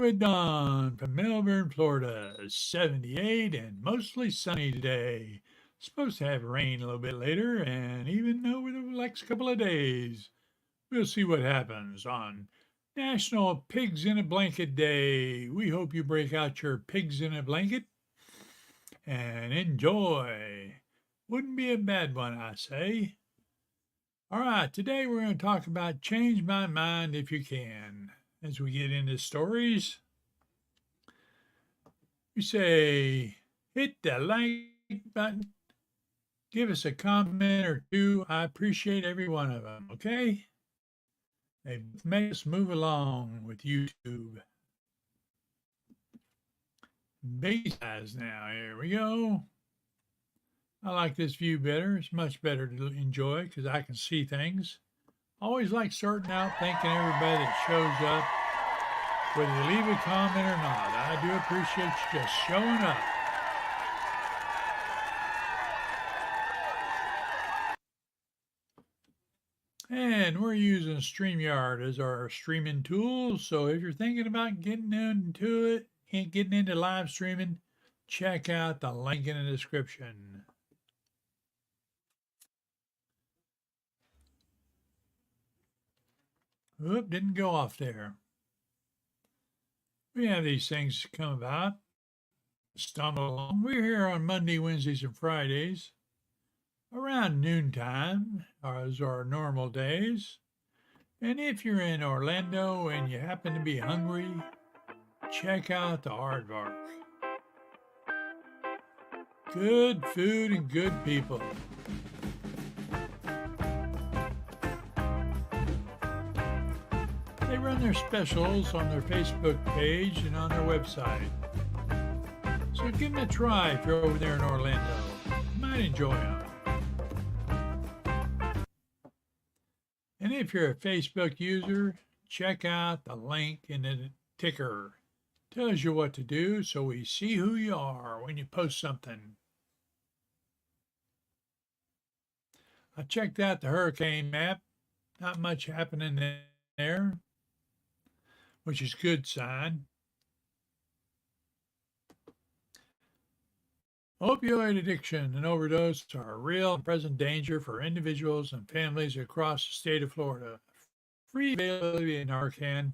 with Don from Melbourne, Florida. 78 and mostly sunny today. Supposed to have rain a little bit later and even over the next couple of days. We'll see what happens on National Pigs in a Blanket Day. We hope you break out your pigs in a blanket and enjoy. Wouldn't be a bad one, I say. All right, today we're going to talk about Change My Mind If You Can. As we get into stories, we say hit the like button, give us a comment or two. I appreciate every one of them, okay? They make us move along with YouTube. Base size now, here we go. I like this view better. It's much better to enjoy because I can see things. Always like starting out thanking everybody that shows up, whether you leave a comment or not. I do appreciate you just showing up. And we're using Streamyard as our streaming tool. So if you're thinking about getting into it and getting into live streaming, check out the link in the description. Oop, didn't go off there. We have these things come about, stumble along. We're here on Monday, Wednesdays, and Fridays around noontime, as our normal days. And if you're in Orlando and you happen to be hungry, check out the Aardvark. Good food and good people. They run their specials on their Facebook page and on their website. So give them a try if you're over there in Orlando. You might enjoy them. And if you're a Facebook user, check out the link in the ticker. Tells you what to do so we see who you are when you post something. I checked out the hurricane map. Not much happening there, which is a good sign. Opioid addiction and overdose are a real and present danger for individuals and families across the state of Florida. Free availability of Narcan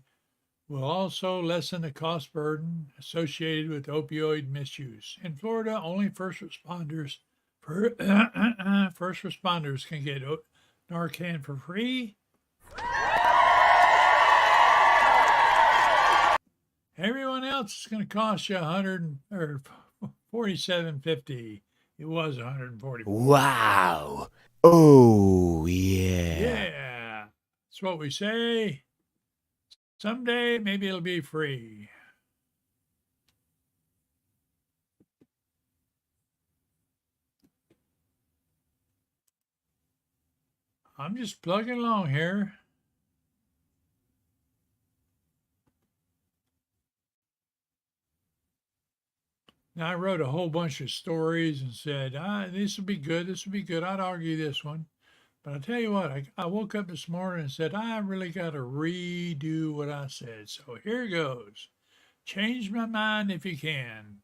will also lessen the cost burden associated with opioid misuse. In Florida, only first responders can get Narcan for free. Everyone else is going to cost you $47.50. It was $144. Wow. Oh, yeah. Yeah. That's what we say. Someday, maybe it'll be free. I'm just plugging along here. Now, I wrote a whole bunch of stories and said, this will be good. This will be good. I'd argue this one. But I'll tell you what, I woke up this morning and said, I really got to redo what I said. So here goes. Change my mind if you can.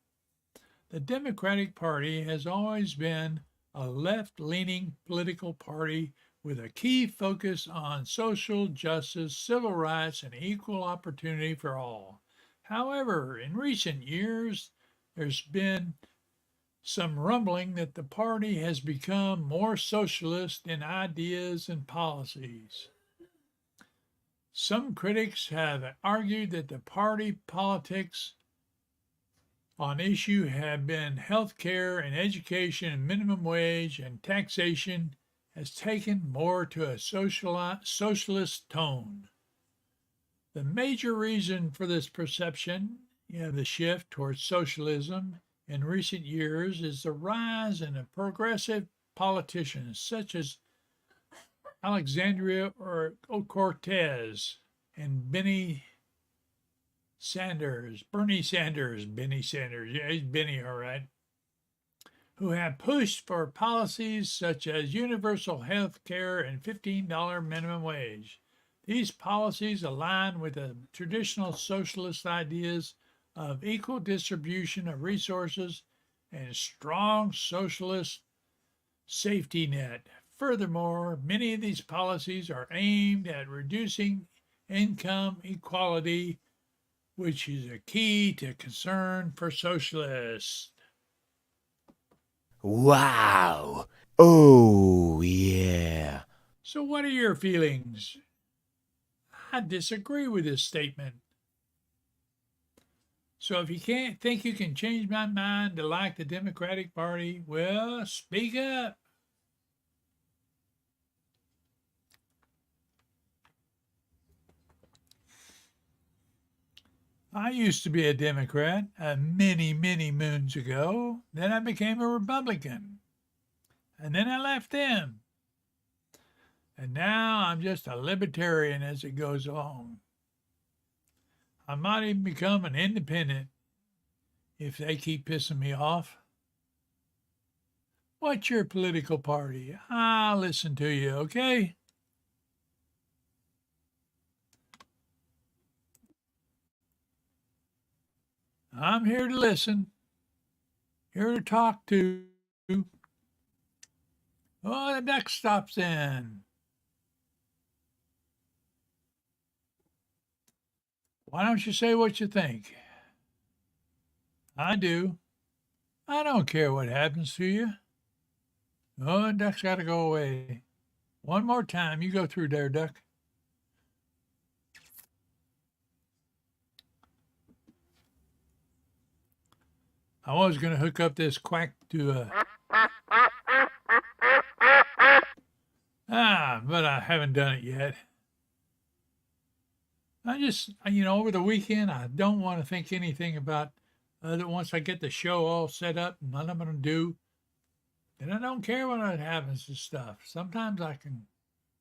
The Democratic Party has always been a left-leaning political party with a key focus on social justice, civil rights, and equal opportunity for all. However, in recent years, there's been some rumbling that the party has become more socialist in ideas and policies. Some critics have argued that the party politics on issue have been health care and education and minimum wage and taxation has taken more to a socialist tone. The major reason for this perception, the shift towards socialism in recent years, is the rise in progressive politicians such as Alexandria Cortez and Bernie Sanders, yeah, he's Benny, all right, who have pushed for policies such as universal health care and $15 minimum wage. These policies align with the traditional socialist ideas of equal distribution of resources and strong socialist safety net. Furthermore, many of these policies are aimed at reducing income equality, which is a key to concern for socialists. Wow. Oh, yeah. So, what are your feelings? I disagree with this statement. So, if you can't think you can change my mind to like the Democratic Party, well, speak up. I used to be a Democrat many, many moons ago. Then I became a Republican. And then I left them. And now I'm just a libertarian as it goes along. I might even become an independent if they keep pissing me off. What's your political party? I'll listen to you, okay? I'm here to listen, here to talk to. Oh, the duck stops in. Why don't you say what you think? I do. I don't care what happens to you. Oh, the duck's got to go away. One more time. You go through there, duck. I was going to hook up this quack to a... but I haven't done it yet. I just, over the weekend, I don't want to think anything about once I get the show all set up and what I'm going to do, then I don't care when it happens to stuff. Sometimes I can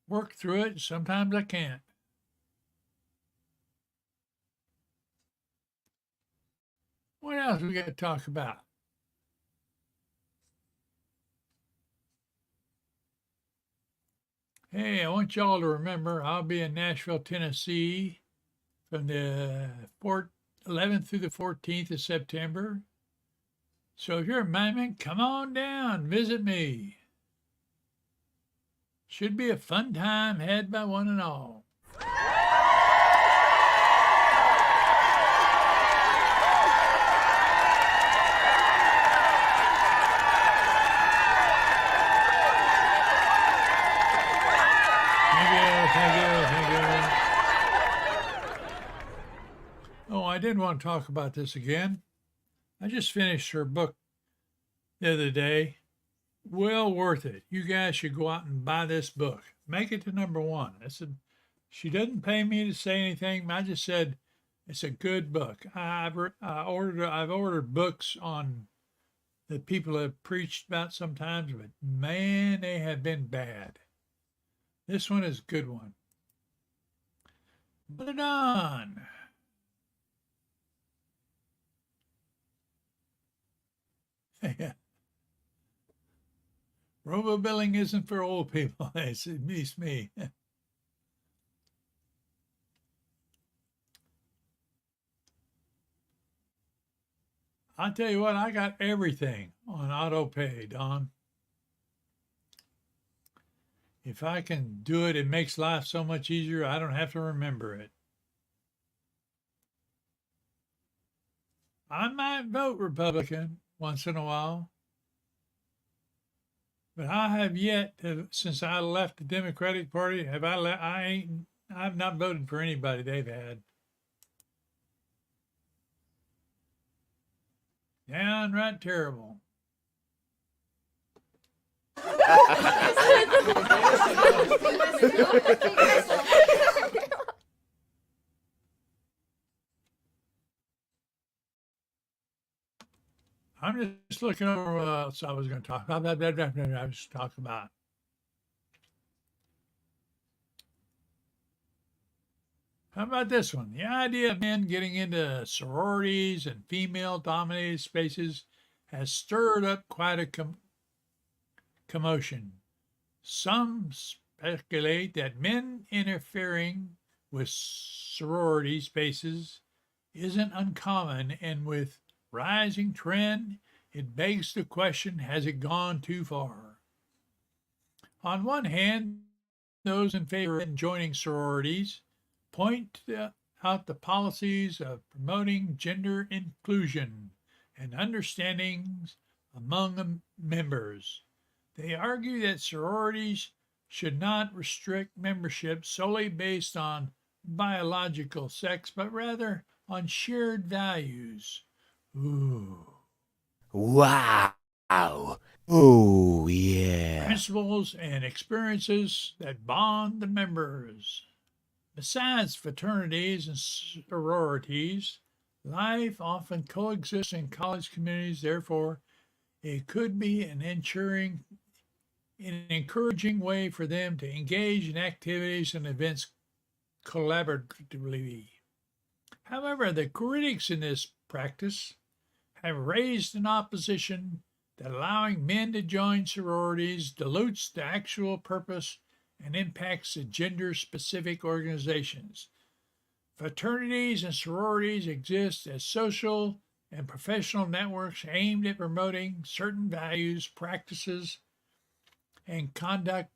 work through it, sometimes I can't. What else we got to talk about? Hey, I want y'all to remember I'll be in Nashville, Tennessee from the 11th through the 14th of September. So if you're a Maimon, come on down, visit me. Should be a fun time had by one and all. Oh, I did want to talk about this again. I just finished her book the other day. Well worth it. You guys should go out and buy this book. Make it to number one. She doesn't pay me to say anything. I just said it's a good book. I've ordered books on that people have preached about sometimes, but man, they have been bad. This one is a good one. Put it on. Robo billing isn't for old people. It's me. I'll tell you what, I got everything on auto pay, Don. If I can do it, it makes life so much easier. I don't have to remember it. I might vote Republican once in a while, but I have yet to, since I left the Democratic Party, I've not voted for anybody they've had. Downright terrible. I'm just looking over what else I was going to talk about. I was talking about. How about this one? The idea of men getting into sororities and female-dominated spaces has stirred up quite a commotion. Some speculate that men interfering with sorority spaces isn't uncommon, and with rising trend, it begs the question, has it gone too far? On one hand, those in favor of joining sororities point out the policies of promoting gender inclusion and understandings among the members. They argue that sororities should not restrict membership solely based on biological sex, but rather on shared values. Ooh. Wow. Oh, yeah. Principles and experiences that bond the members. Besides fraternities and sororities, life often coexists in college communities. Therefore, it could be an encouraging way for them to engage in activities and events collaboratively. However, the critics in this practice have raised an opposition that allowing men to join sororities dilutes the actual purpose and impacts the gender-specific organizations. Fraternities and sororities exist as social and professional networks aimed at promoting certain values, practices, and conduct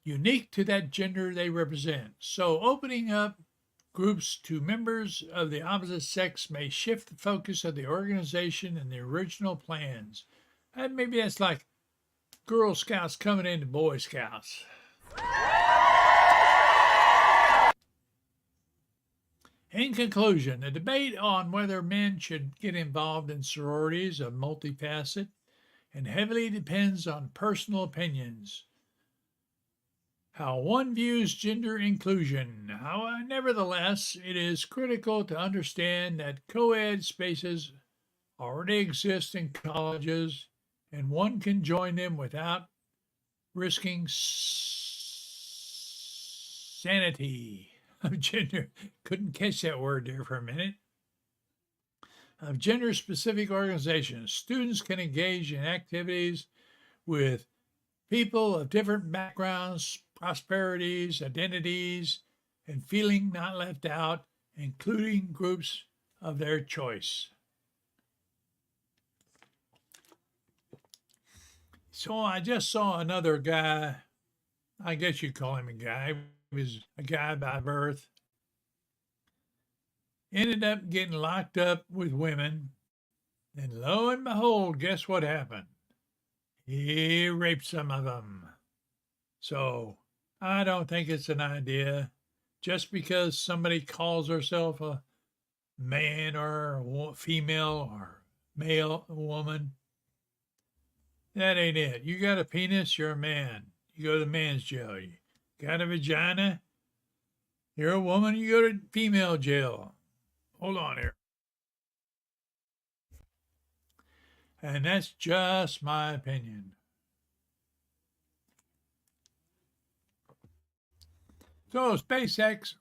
unique to that gender they represent. So opening up groups to members of the opposite sex may shift the focus of the organization and the original plans. And maybe that's like Girl Scouts coming into Boy Scouts. In conclusion, the debate on whether men should get involved in sororities is multifaceted and heavily depends on personal opinions. How one views gender inclusion. Nevertheless, it is critical to understand that co-ed spaces already exist in colleges, and one can join them without risking sanity of gender. Couldn't catch that word there for a minute. Of gender-specific organizations. Students can engage in activities with people of different backgrounds, prosperities, identities, and feeling not left out, including groups of their choice. So I just saw another guy, I guess you call him a guy, he was a guy by birth, ended up getting locked up with women, and lo and behold, guess what happened? He raped some of them. So I don't think it's an idea just because somebody calls herself a man or a female or male woman. That ain't it. You got a penis, you're a man. You go to the man's jail. You got a vagina, you're a woman, you go to female jail. Hold on here. And that's just my opinion. So SpaceX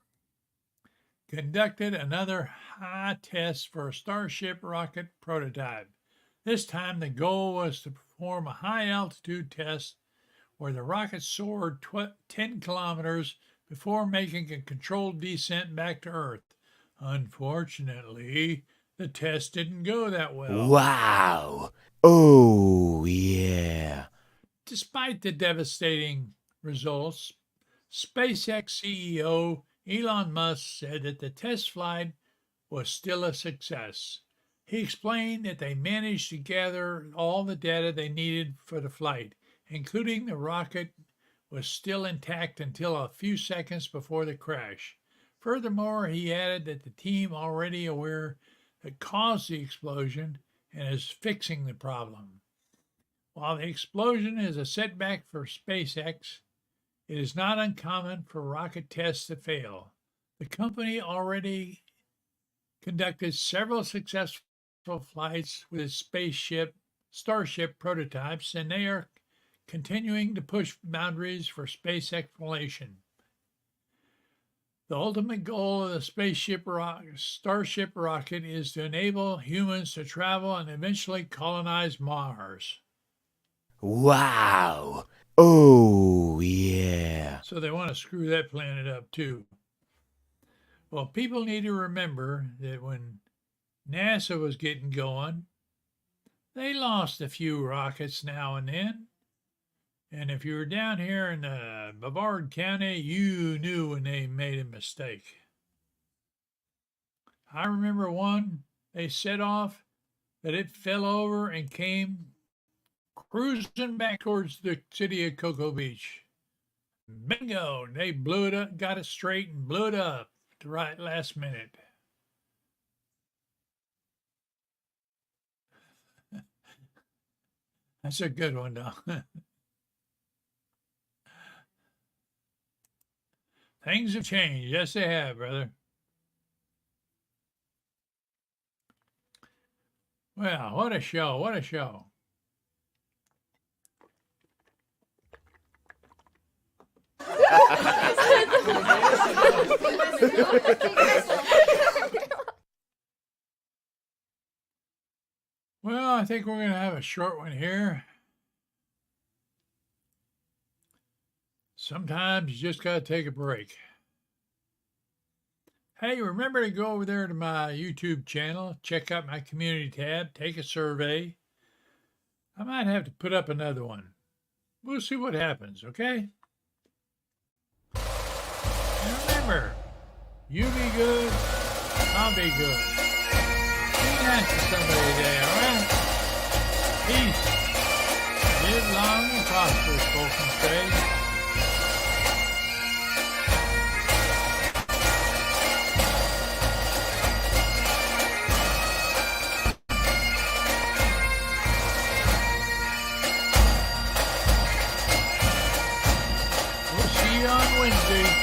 conducted another high test for a Starship rocket prototype. This time the goal was to perform a high altitude test where the rocket soared 10 kilometers before making a controlled descent back to Earth. Unfortunately, the test didn't go that well. Wow. Oh, yeah. Despite the devastating results, SpaceX CEO Elon Musk said that the test flight was still a success. He explained that they managed to gather all the data they needed for the flight, including the rocket was still intact until a few seconds before the crash. Furthermore, he added that the team already aware that caused the explosion and is fixing the problem. While the explosion is a setback for SpaceX, it is not uncommon for rocket tests to fail. The company already conducted several successful flights with its Starship prototypes, and they are continuing to push boundaries for space exploration. The ultimate goal of the Starship rocket is to enable humans to travel and eventually colonize Mars. Wow. Oh, yeah. So they want to screw that planet up too. Well, people need to remember that when NASA was getting going, they lost a few rockets now and then. And if you were down here in Brevard County, you knew when they made a mistake. I remember one they set off that it fell over and came cruising back towards the city of Cocoa Beach. Bingo! They blew it up, got it straight, and blew it up at the right last minute. That's a good one, though. Things have changed. Yes, they have, brother. Well, what a show. What a show. Well, I think we're going to have a short one here. Sometimes you just got to take a break. Hey, remember to go over there to my YouTube channel, check out my community tab, take a survey. I might have to put up another one. We'll see what happens, okay? And remember, you be good, I'll be good. Be nice to somebody today, all right? Peace. Live long and prosper, folks, and say. We'll see you on Wednesday.